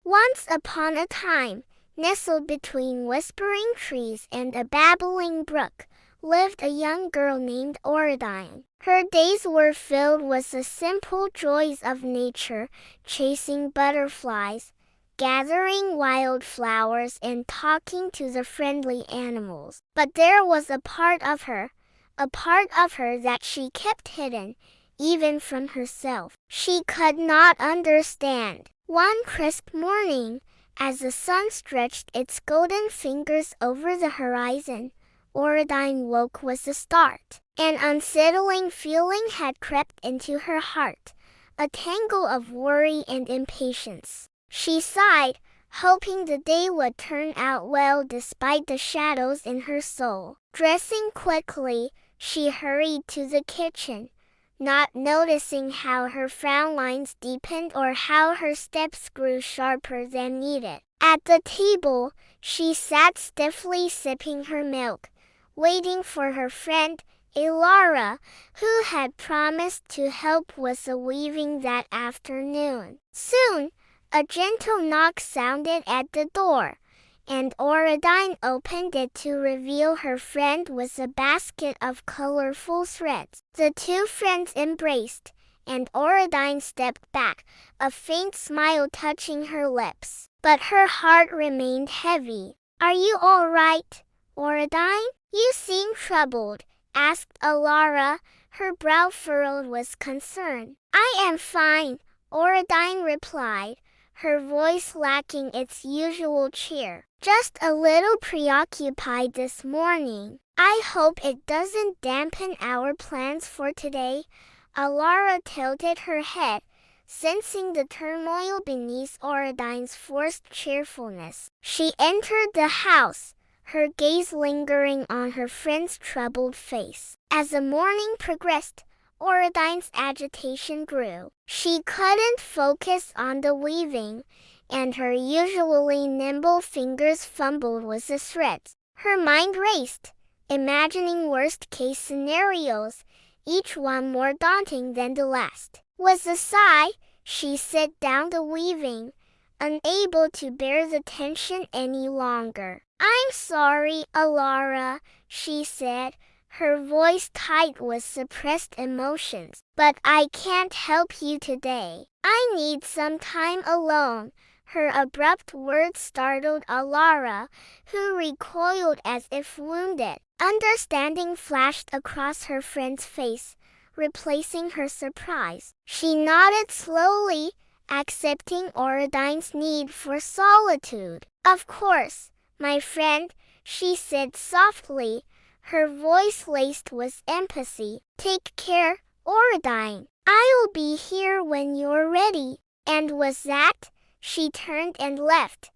Once upon a time, nestled between whispering trees and a babbling brook, lived a young girl named Oradein. Her days were filled with the simple joys of nature, chasing butterflies, gathering wild flowers, and talking to the friendly animals. But there was a part of her that she kept hidden, even from herself. She could not understand. One crisp morning, as the sun stretched its golden fingers over the horizon, Oradein woke with a start. An unsettling feeling had crept into her heart, a tangle of worry and impatience. She sighed, hoping the day would turn out well despite the shadows in her soul. Dressing quickly, she hurried to the kitchen, not noticing how her frown lines deepened or how her steps grew sharper than needed. At the table, she sat stiffly sipping her milk, waiting for her friend, Elara, who had promised to help with the weaving that afternoon. Soon, a gentle knock sounded at the door, and Oradein opened it to reveal her friend with a basket of colorful threads. The two friends embraced, and Oradein stepped back, a faint smile touching her lips. But her heart remained heavy. "Are you all right, Oradein? You seem troubled," asked Elara, her brow furrowed with concern. "I am fine," Oradein replied, her voice lacking its usual cheer. "Just a little preoccupied this morning. I hope it doesn't dampen our plans for today." Elara tilted her head, sensing the turmoil beneath Oradein's forced cheerfulness. She entered the house, her gaze lingering on her friend's troubled face. As the morning progressed, Oradein's agitation grew. She couldn't focus on the weaving, and her usually nimble fingers fumbled with the threads. Her mind raced, imagining worst-case scenarios, each one more daunting than the last. With a sigh, she set down the weaving, unable to bear the tension any longer. "I'm sorry, Elara," she said, her voice tight with suppressed emotions, "but I can't help you today. I need some time alone." Her abrupt words startled Elara, who recoiled as if wounded. Understanding flashed across her friend's face, replacing her surprise. She nodded slowly, accepting Oradein's need for solitude. "Of course, my friend," she said softly, her voice laced with empathy. "Take care, Oradein. I'll be here when you're ready." And with that, she turned and left,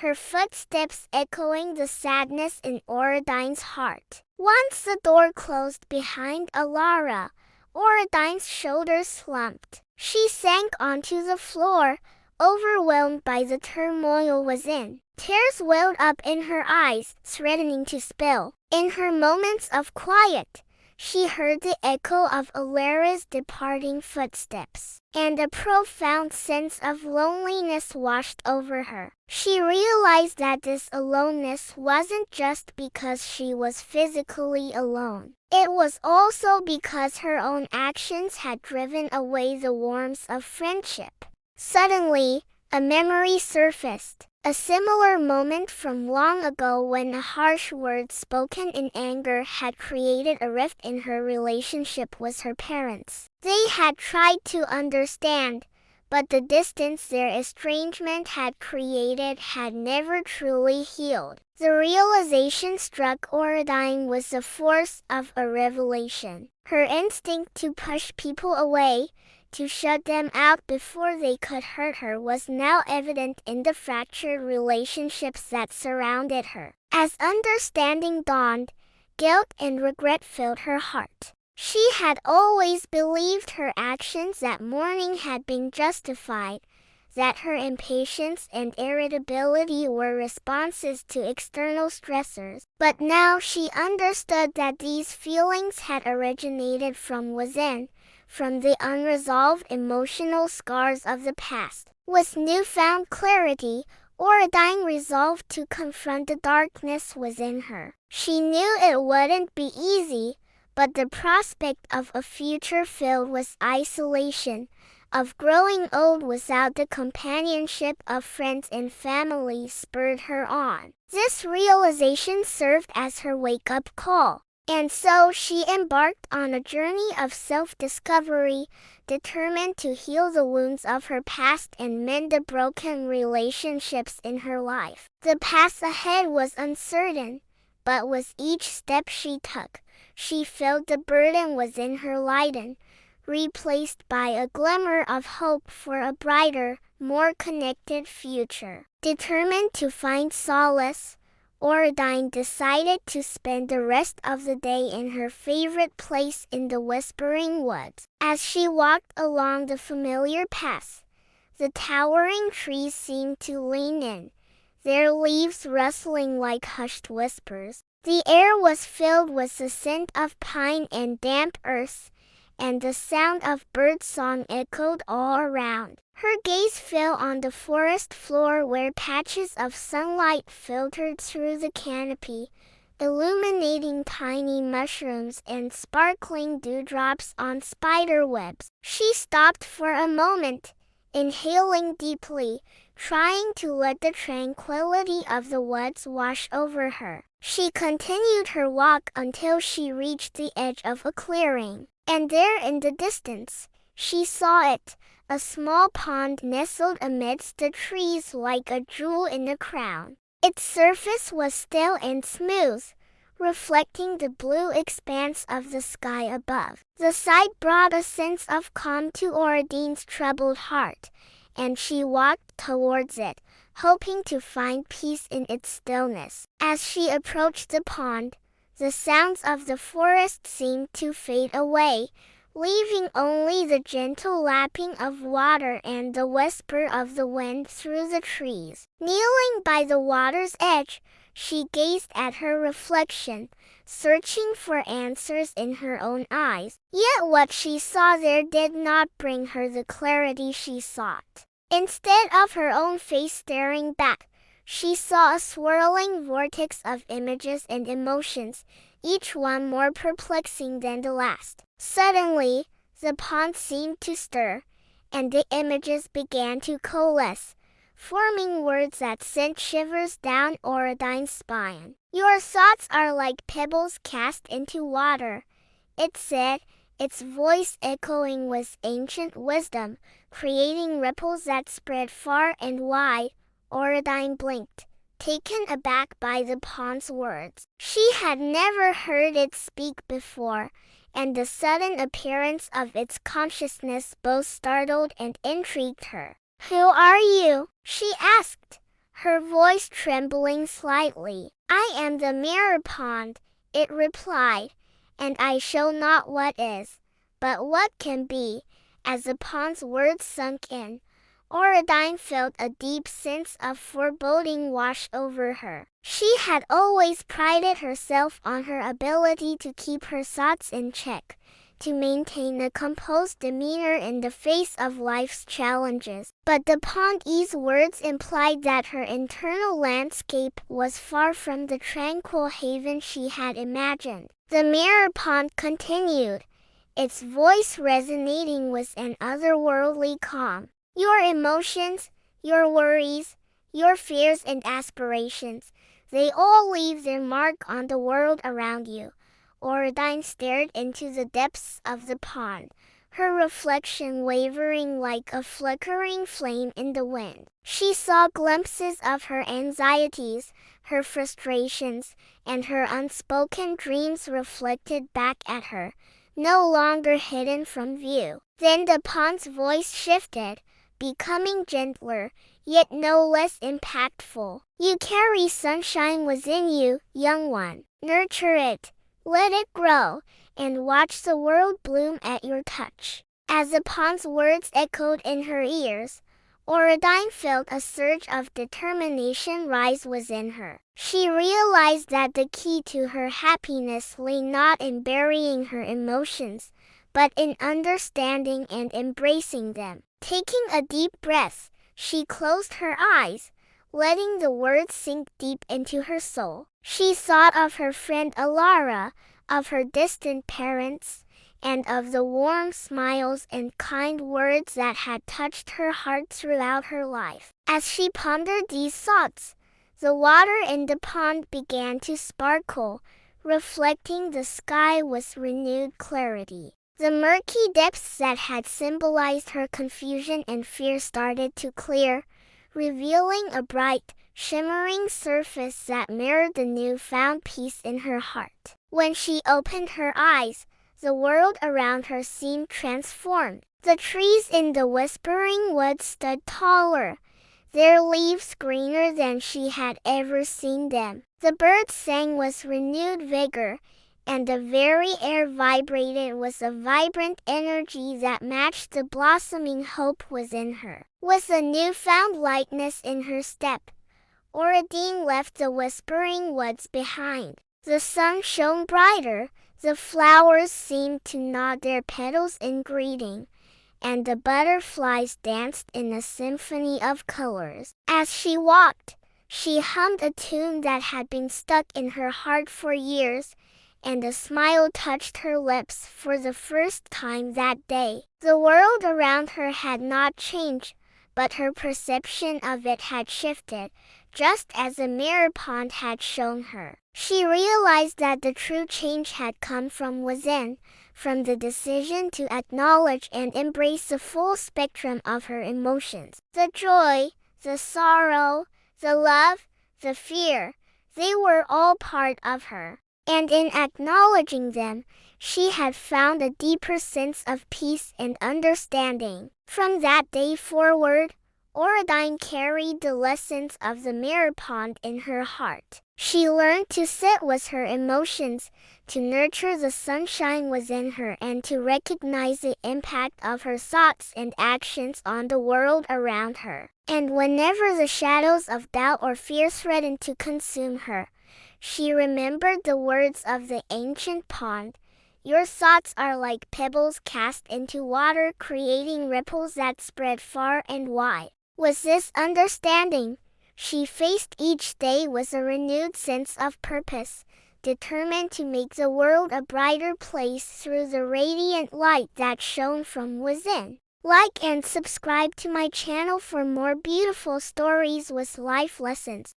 her footsteps echoing the sadness in Oradein's heart. Once the door closed behind Elara, Oradein's shoulders slumped. She sank onto the floor, overwhelmed by the turmoil within. Tears welled up in her eyes, threatening to spill. In her moments of quiet, she heard the echo of Elara's departing footsteps, and a profound sense of loneliness washed over her. She realized that this aloneness wasn't just because she was physically alone. It was also because her own actions had driven away the warmth of friendship. Suddenly, a memory surfaced. A similar moment from long ago when a harsh word spoken in anger had created a rift in her relationship with her parents. They had tried to understand, but the distance their estrangement had created had never truly healed. The realization struck Oradein with the force of a revelation. Her instinct to push people away, to shut them out before they could hurt her, was now evident in the fractured relationships that surrounded her. As understanding dawned, guilt and regret filled her heart. She had always believed her actions that morning had been justified, that her impatience and irritability were responses to external stressors. But now she understood that these feelings had originated from within, from the unresolved emotional scars of the past. With newfound clarity, Oradein resolved to confront the darkness within her. She knew it wouldn't be easy, but the prospect of a future filled with isolation, of growing old without the companionship of friends and family, spurred her on. This realization served as her wake-up call, and so she embarked on a journey of self-discovery, determined to heal the wounds of her past and mend the broken relationships in her life. The path ahead was uncertain, but with each step she took, she felt the burden within her lighten, replaced by a glimmer of hope for a brighter, more connected future. Determined to find solace, Oradein decided to spend the rest of the day in her favorite place in the Whispering Woods. As she walked along the familiar path, the towering trees seemed to lean in, their leaves rustling like hushed whispers. The air was filled with the scent of pine and damp earth, and the sound of birdsong echoed all around. Her gaze fell on the forest floor where patches of sunlight filtered through the canopy, illuminating tiny mushrooms and sparkling dewdrops on spider webs. She stopped for a moment, inhaling deeply, trying to let the tranquility of the woods wash over her. She continued her walk until she reached the edge of a clearing, and there in the distance, she saw it, a small pond nestled amidst the trees like a jewel in a crown. Its surface was still and smooth, reflecting the blue expanse of the sky above. The sight brought a sense of calm to Oradein's troubled heart, and she walked towards it, hoping to find peace in its stillness. As she approached the pond, the sounds of the forest seemed to fade away, leaving only the gentle lapping of water and the whisper of the wind through the trees. Kneeling by the water's edge, she gazed at her reflection, searching for answers in her own eyes. Yet what she saw there did not bring her the clarity she sought. Instead of her own face staring back, she saw a swirling vortex of images and emotions, each one more perplexing than the last. Suddenly, the pond seemed to stir, and the images began to coalesce, forming words that sent shivers down Oradein's spine. "Your thoughts are like pebbles cast into water," it said, its voice echoing with ancient wisdom, creating ripples that spread far and wide. Oradein blinked, taken aback by the pond's words. She had never heard it speak before, and the sudden appearance of its consciousness both startled and intrigued her. "Who are you?" she asked, her voice trembling slightly. "I am the mirror pond," it replied, "and I show not what is, but what can be." As the pond's words sunk in, Oradein felt a deep sense of foreboding wash over her. She had always prided herself on her ability to keep her thoughts in check, to maintain a composed demeanor in the face of life's challenges. But the pond's words implied that her internal landscape was far from the tranquil haven she had imagined. The mirror pond continued, its voice resonating with an otherworldly calm. "Your emotions, your worries, your fears and aspirations, they all leave their mark on the world around you." Oradein stared into the depths of the pond, her reflection wavering like a flickering flame in the wind. She saw glimpses of her anxieties, her frustrations, and her unspoken dreams reflected back at her, no longer hidden from view. Then the pond's voice shifted, becoming gentler, yet no less impactful. "You carry sunshine within you, young one. Nurture it, let it grow, and watch the world bloom at your touch." As the pond's words echoed in her ears, Oradein felt a surge of determination rise within her. She realized that the key to her happiness lay not in burying her emotions, but in understanding and embracing them. Taking a deep breath, she closed her eyes, letting the words sink deep into her soul. She thought of her friend Alara, of her distant parents, and of the warm smiles and kind words that had touched her heart throughout her life. As she pondered these thoughts, the water in the pond began to sparkle, reflecting the sky with renewed clarity. The murky depths that had symbolized her confusion and fear started to clear, revealing a bright, shimmering surface that mirrored the newfound peace in her heart. When she opened her eyes, the world around her seemed transformed. The trees in the Whispering Woods stood taller, their leaves greener than she had ever seen them. The birds sang with renewed vigor, and the very air vibrated with a vibrant energy that matched the blossoming hope within her. With a newfound lightness in her step, Oradein left the Whispering Woods behind. The sun shone brighter, the flowers seemed to nod their petals in greeting, and the butterflies danced in a symphony of colors. As she walked, she hummed a tune that had been stuck in her heart for years, and a smile touched her lips for the first time that day. The world around her had not changed, but her perception of it had shifted, just as a mirror pond had shown her. She realized that the true change had come from within, from the decision to acknowledge and embrace the full spectrum of her emotions. The joy, the sorrow, the love, the fear, they were all part of her. And in acknowledging them, she had found a deeper sense of peace and understanding. From that day forward, Oradein carried the lessons of the mirror pond in her heart. She learned to sit with her emotions, to nurture the sunshine within her, and to recognize the impact of her thoughts and actions on the world around her. And whenever the shadows of doubt or fear threatened to consume her, she remembered the words of the ancient pond. Your thoughts are like pebbles cast into water, creating ripples that spread far and wide. With this understanding, she faced each day with a renewed sense of purpose, determined to make the world a brighter place through the radiant light that shone from within. Like and subscribe to my channel for more beautiful stories with life lessons.